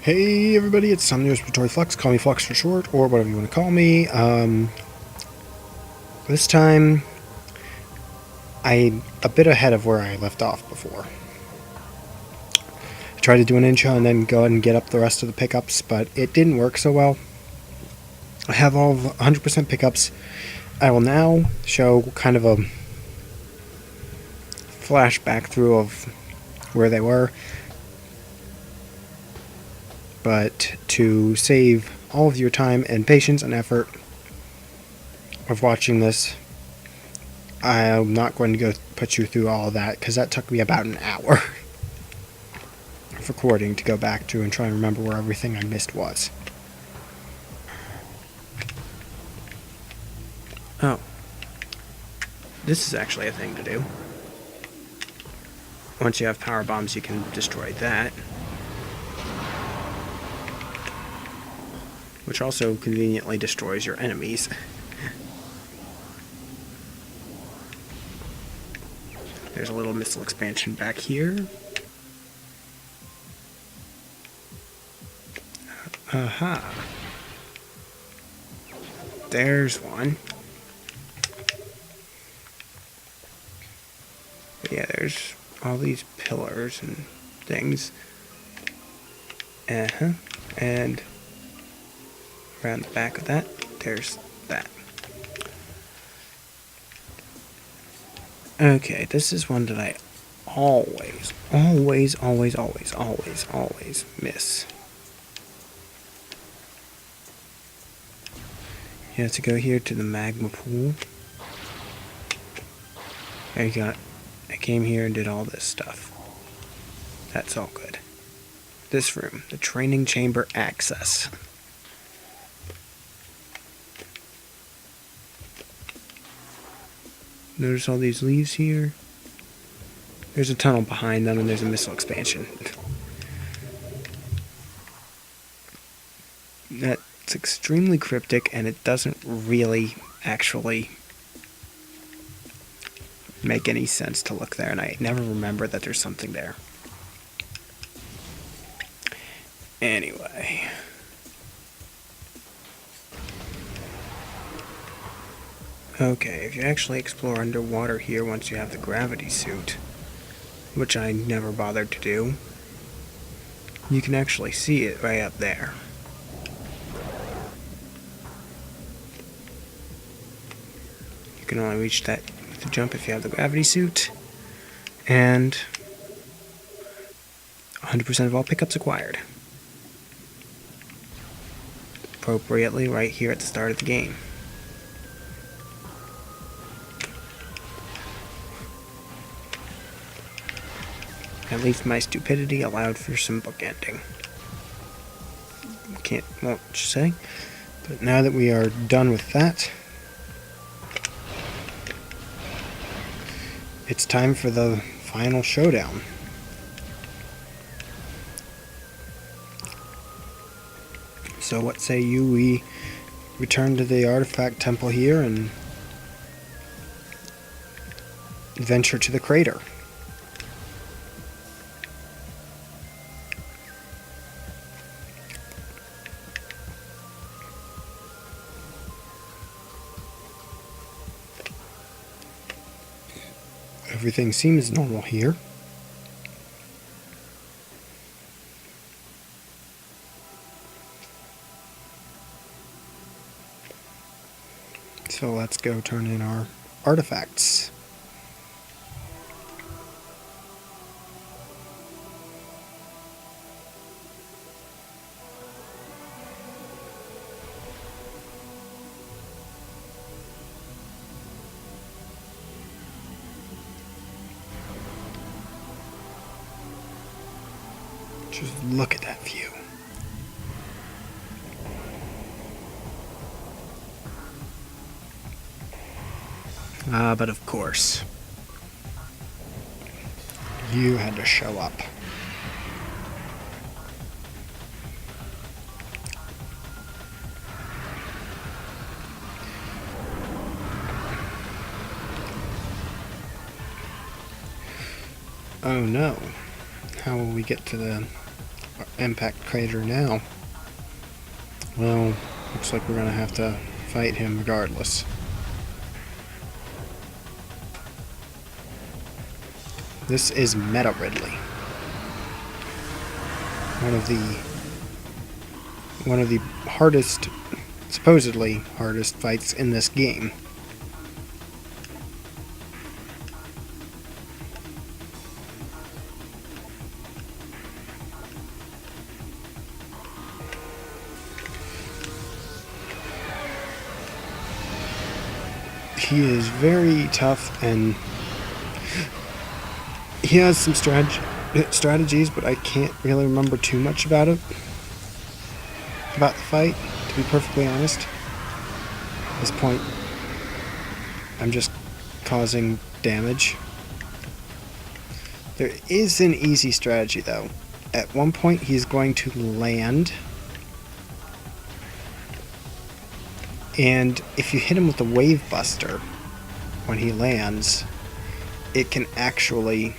Hey everybody, it's Sam News Metroid Flux. Call me Flux for short, or whatever you want to call me. This time, I'm a bit ahead of where I left off before. I tried to do an intro and then go ahead and get up the rest of the pickups, but it didn't work so well. I have all 100% pickups. I will now show kind of a flashback through of where they were. But to save all of your time and patience and effort of watching this, I'm not going to go put you through all of that, because that took me about an hour of recording to go back to and try and remember where everything I missed was. Oh. This is actually a thing to do. Once you have power bombs, you can destroy that. Which also conveniently destroys your enemies. There's a little missile expansion back here. Aha. There's one. But yeah, there's all these pillars and things. And around the back of that, there's that. Okay, this is one that I always miss. You have to go here to the magma pool. There you go. I came here and did all this stuff. That's all good. This room, the training chamber access. Notice all these leaves here? There's a tunnel behind them, and there's a missile expansion. That's extremely cryptic, and it doesn't really actually make any sense to look there, and I never remember that there's something there. Anyway. Okay, if you actually explore underwater here once you have the gravity suit, which I never bothered to do, you can actually see it right up there. You can only reach that with the jump if you have the gravity suit, and 100% of all pickups acquired. Appropriately right here at the start of the game. At least my stupidity allowed for some bookending. Won't say. But now that we are done with that, it's time for the final showdown. So what say we return to the artifact temple here and venture to the crater. Everything seems normal here. So let's go turn in our artifacts. Just look at that view. But of course, you had to show up. Oh no. How will we get to the impact crater now. Well, looks like we're gonna have to fight him regardless. This is Meta Ridley. One of the hardest, supposedly hardest fights in this game. He is very tough, and he has some strategies, but I can't really remember too much about it. About the fight, to be perfectly honest. At this point, I'm just causing damage. There is an easy strategy, though. At one point, he's going to land, and if you hit him with the Wave Buster when he lands, it can actually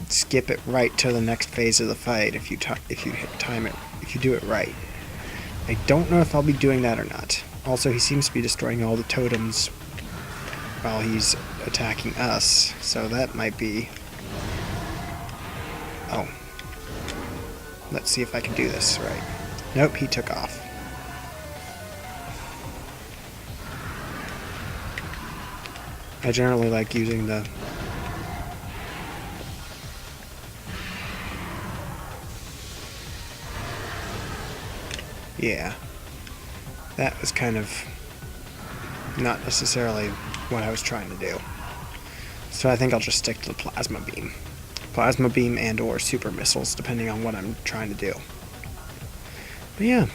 skip it right to the next phase of the fight if you time it, if you do it right. I don't know if I'll be doing that or not. Also, he seems to be destroying all the totems while he's attacking us, so that might be... Oh. Let's see if I can do this right. Nope, he took off. I generally like using the... Yeah. That was kind of not necessarily what I was trying to do. So I think I'll just stick to the plasma beam. Plasma beam and or super missiles, depending on what I'm trying to do. But yeah.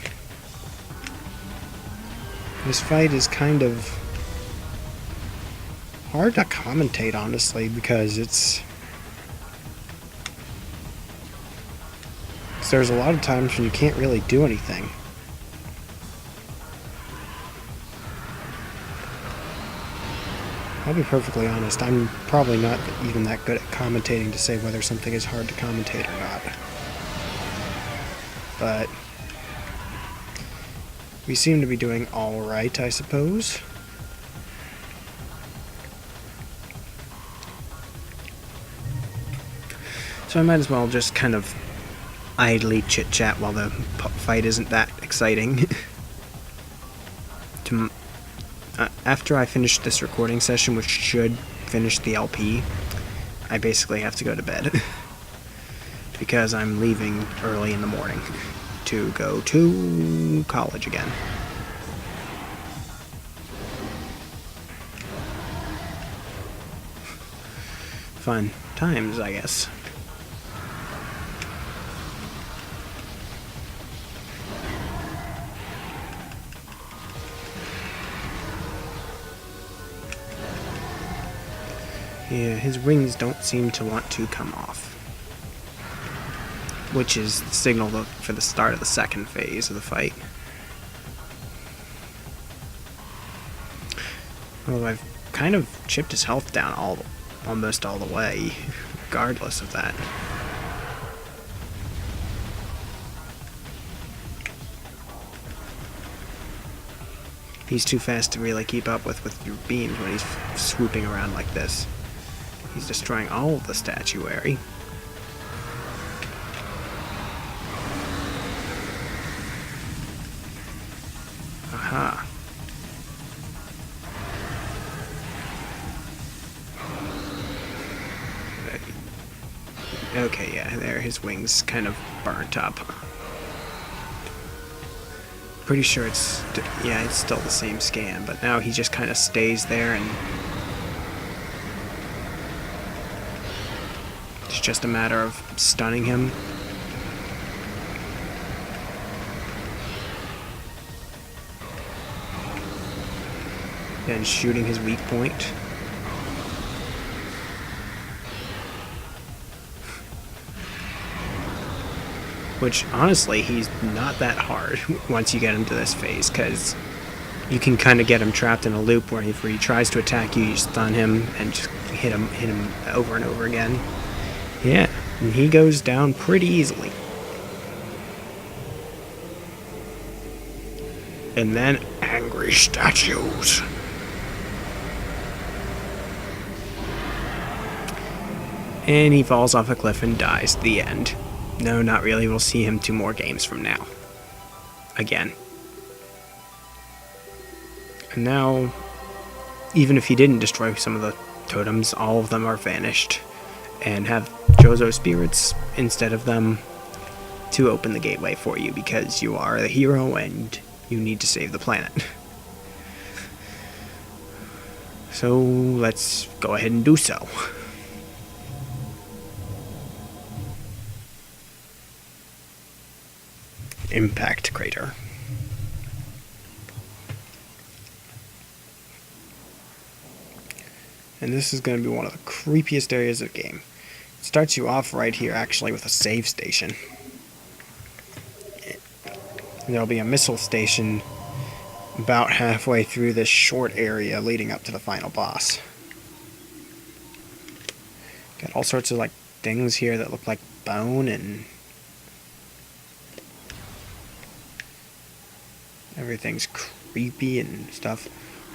This fight is kind of hard to commentate, honestly, because there's a lot of times when you can't really do anything. I'll be perfectly honest, I'm probably not even that good at commentating to say whether something is hard to commentate or not. But we seem to be doing alright, I suppose. So I might as well just kind of idly chit-chat while the fight isn't that exciting. After I finish this recording session, which should finish the LP, I basically have to go to bed. Because I'm leaving early in the morning to go to college again. Fun times, I guess. Yeah, his wings don't seem to want to come off. Which is the signal for the start of the second phase of the fight. Well, I've kind of chipped his health down almost all the way, regardless of that. He's too fast to really keep up with your beams when he's swooping around like this. He's destroying all of the statuary. Aha. Okay, yeah, there, his wings kind of burnt up. Pretty sure it's still the same scan, but now he just kind of stays there, and it's just a matter of stunning him. And shooting his weak point. Which, honestly, he's not that hard once you get into this phase, because you can kind of get him trapped in a loop where if he tries to attack you, you stun him and just hit him over and over again. Yeah, and he goes down pretty easily. And then angry statues. And he falls off a cliff and dies. The end. No, not really. We'll see him 2 more games from now. Again. And now, even if he didn't destroy some of the totems, all of them are vanished. And have Jozo spirits instead of them to open the gateway for you, because you are the hero and you need to save the planet. So let's go ahead and do so. Impact crater. And this is going to be one of the creepiest areas of the game. It starts you off right here actually with a save station. And there'll be a missile station about halfway through this short area leading up to the final boss. Got all sorts of like things here that look like bone and everything's creepy and stuff.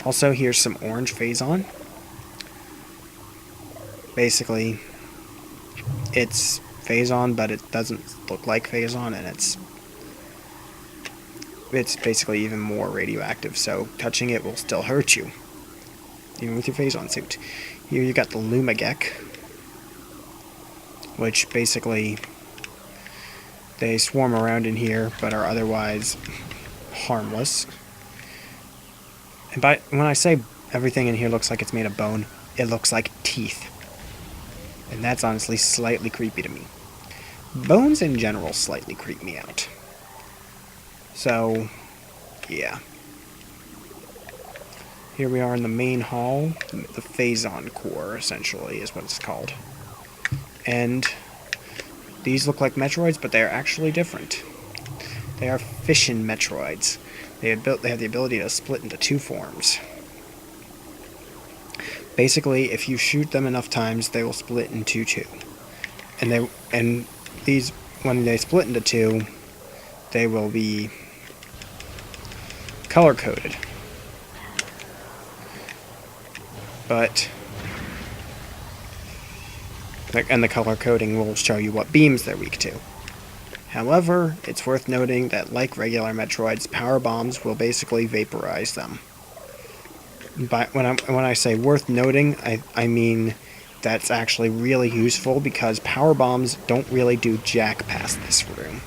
Also, here's some orange Phazon. Basically, it's Phazon, but it doesn't look like Phazon, and it's basically even more radioactive, so touching it will still hurt you, even with your Phazon suit. Here you got the Lumagek, which basically they swarm around in here, but are otherwise harmless. And when I say everything in here looks like it's made of bone, it looks like teeth. And that's honestly slightly creepy to me. Bones in general slightly creep me out. So, yeah. Here we are in the main hall. The Phazon core, essentially, is what it's called. And these look like Metroids, but they're actually different. They are fission Metroids. They have the ability to split into 2 forms. Basically, if you shoot them enough times, they will split into 2. And these, when they split into 2, they will be color-coded. And the color coding will show you what beams they're weak to. However, it's worth noting that like regular Metroids, power bombs will basically vaporize them. But when I say worth noting, I mean that's actually really useful, because power bombs don't really do jack past this room.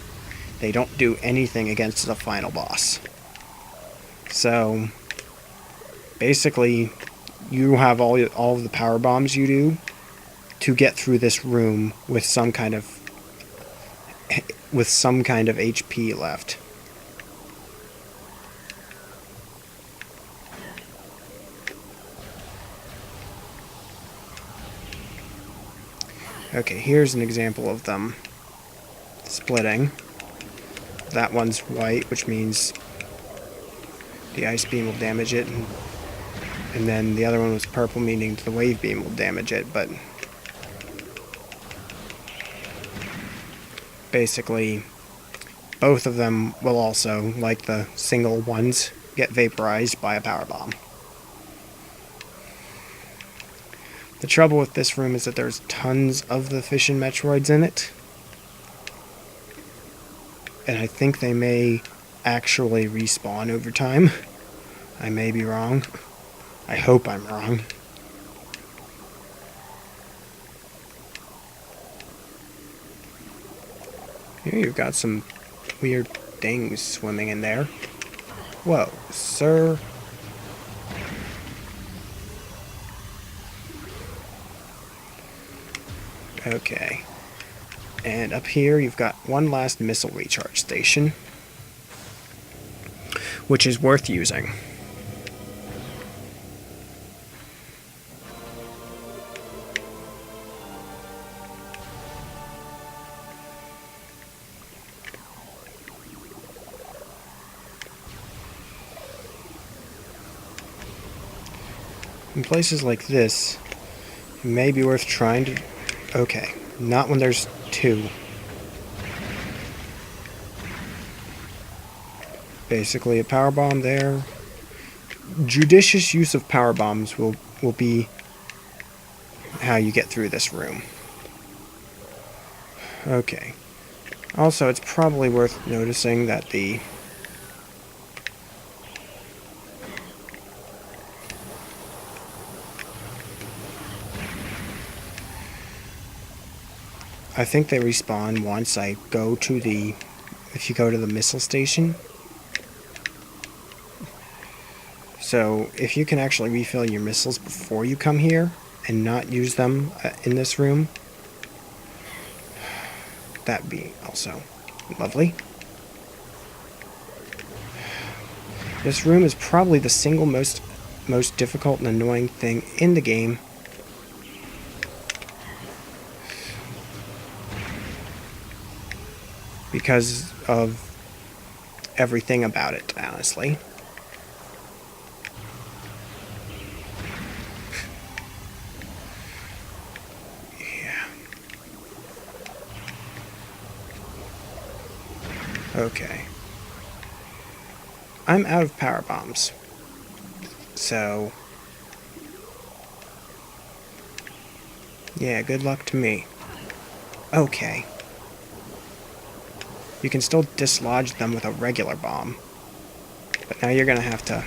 They don't do anything against the final boss. So basically, you have all of the power bombs you do to get through this room with some kind of HP left. Okay, here's an example of them splitting. That one's white, which means the ice beam will damage it, and then the other one was purple, meaning the wave beam will damage it, but basically both of them will also, like the single ones, get vaporized by a power bomb. The trouble with this room is that there's tons of the fission Metroids in it, and I think they may actually respawn over time. I may be wrong. I hope I'm wrong. Here you've got some weird things swimming in there. Whoa, sir. Okay. And up here you've got one last missile recharge station, which is worth using. In places like this, it may be worth trying to... Okay, not when there's 2. basically a power bomb there. Judicious use of power bombs will be how you get through this room. Okay. Also, it's probably worth noticing that I think they respawn once I go to if you go to the missile station. So, if you can actually refill your missiles before you come here and not use them in this room, that'd be also lovely. This room is probably the single most difficult and annoying thing in the game. Because of everything about it, honestly. Yeah. Okay. I'm out of power bombs. So... yeah, good luck to me. Okay. You can still dislodge them with a regular bomb. But now you're gonna have to...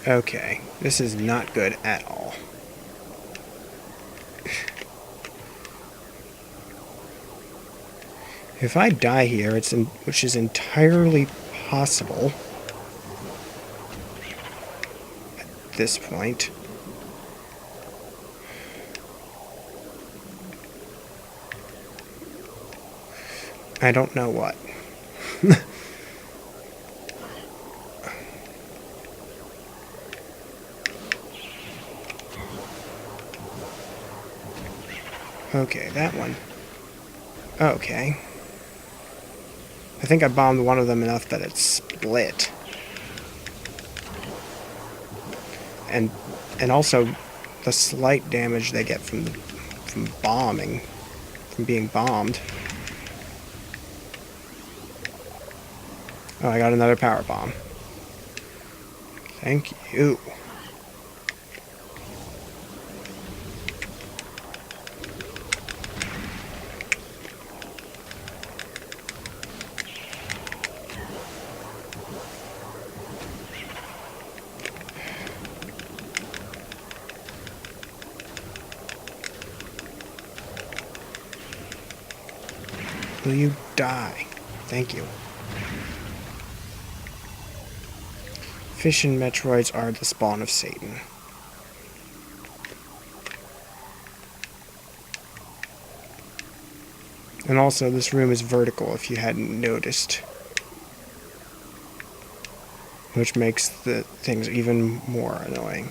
okay, this is not good at all. If I die here, which is entirely possible at this point... I don't know what. Okay, that one. Okay. I think I bombed one of them enough that it split. And also the slight damage they get from bombing, from being bombed. Oh, I got another power bomb. Thank you. Will you die? Thank you. Fission Metroids are the spawn of Satan. And also, this room is vertical, if you hadn't noticed. Which makes the things even more annoying.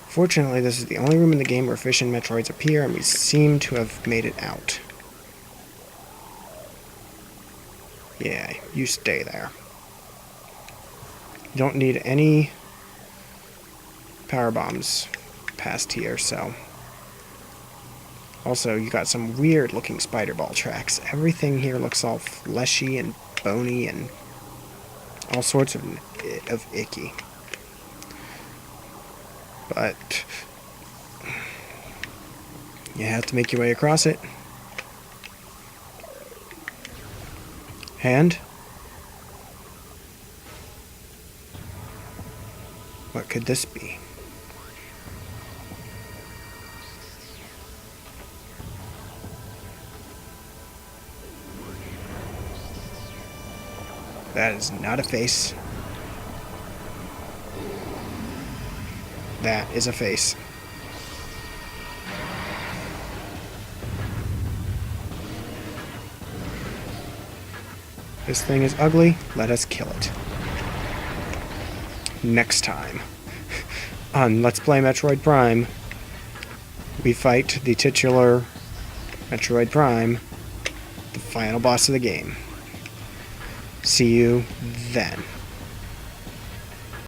Fortunately, this is the only room in the game where Fission Metroids appear, and we seem to have made it out. Yeah, you stay there. You don't need any power bombs past here, so... Also, you got some weird looking spider ball tracks. Everything here looks all fleshy and bony and all sorts of icky. But you have to make your way across it. And what could this be? That is not a face. That is a face. This thing is ugly. Let us kill it. Next time on Let's Play Metroid Prime, we fight the titular Metroid Prime, the final boss of the game. See you then.